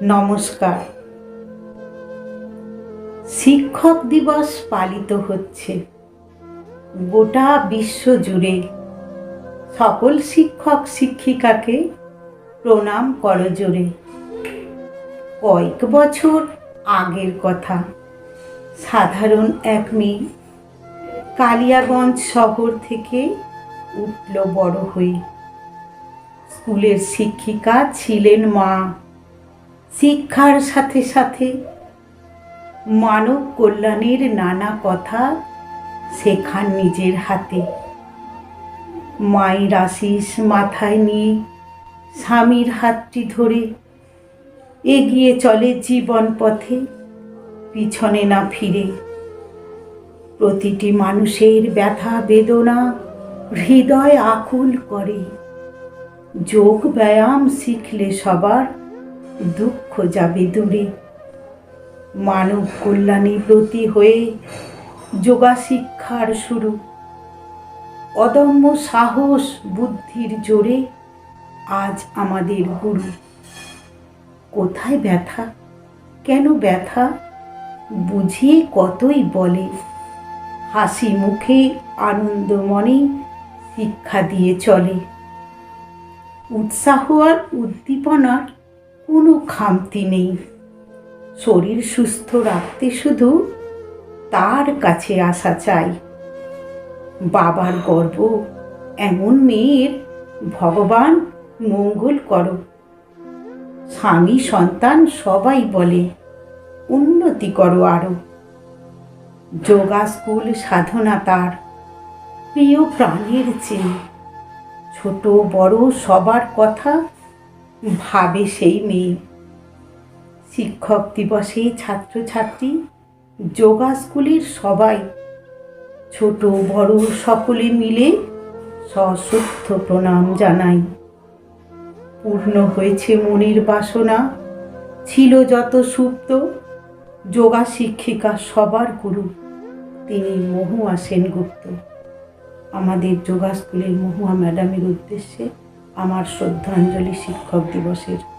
নমস্কার। শিক্ষক দিবস পালিত হচ্ছে গোটা বিশ্ব জুড়ে। সকল শিক্ষক শিক্ষিকাকে প্রণাম করজোড়ে। কয়েক বছর আগের কথা, সাধারণ এক মেয়ে কালিয়াগঞ্জ শহর থেকে উঠল বড় হয়ে। স্কুলের শিক্ষিকা ছিলেন মা। শিক্ষার সাথে সাথে মানব কল্যাণের নানা কথা শেখান নিজের হাতে। মায়ের আশিস মাথায় নিয়ে স্বামীর হাতটি ধরে এগিয়ে চলে জীবন পথে, পিছনে না ফিরে। প্রতিটি মানুষের ব্যথা বেদনা হৃদয় আকুল করে। যোগ ব্যায়াম শিখলে সবার দুঃখ যাবে দূরে। মানব কল্যাণী ব্রতী হয়ে যোগা শিক্ষার শুরু। অদম্য সাহস বুদ্ধির জোরে আজ আমাদের গুরু। কোথায় ব্যথা, কেন ব্যথা, বুঝিয়ে কতই বলে। হাসি মুখে আনন্দ মনে শিক্ষা দিয়ে চলে। উৎসাহ আর উদ্দীপনার কোনো খামতি নেই। শরীর সুস্থ রাখতে শুধু তার কাছে আসা চাই। বাবার গর্ব এমন মেয়ের ভগবান মঙ্গল করো। স্বামী সন্তান সবাই বলে উন্নতি করো আরো। যোগা স্কুল সাধনা তার প্রিয় প্রাণের চেয়ে। ছোট বড় সবার কথা ভাবে সেই মেয়ে। শিক্ষক দিবসে ছাত্রছাত্রী যোগা স্কুলের সবাই ছোট বড় সকলে মিলে সশ্রদ্ধ প্রণাম জানাই। পূর্ণ হয়েছে মনের বাসনা, ছিল যত সুপ্ত। যোগা শিক্ষিকা সবার গুরু, তিনি মহুয়া সেনগুপ্ত। আমাদের যোগা স্কুলের মহুয়া ম্যাডামের উদ্দেশ্যে আমার শ্রদ্ধাঞ্জলি শিক্ষক দিবসের।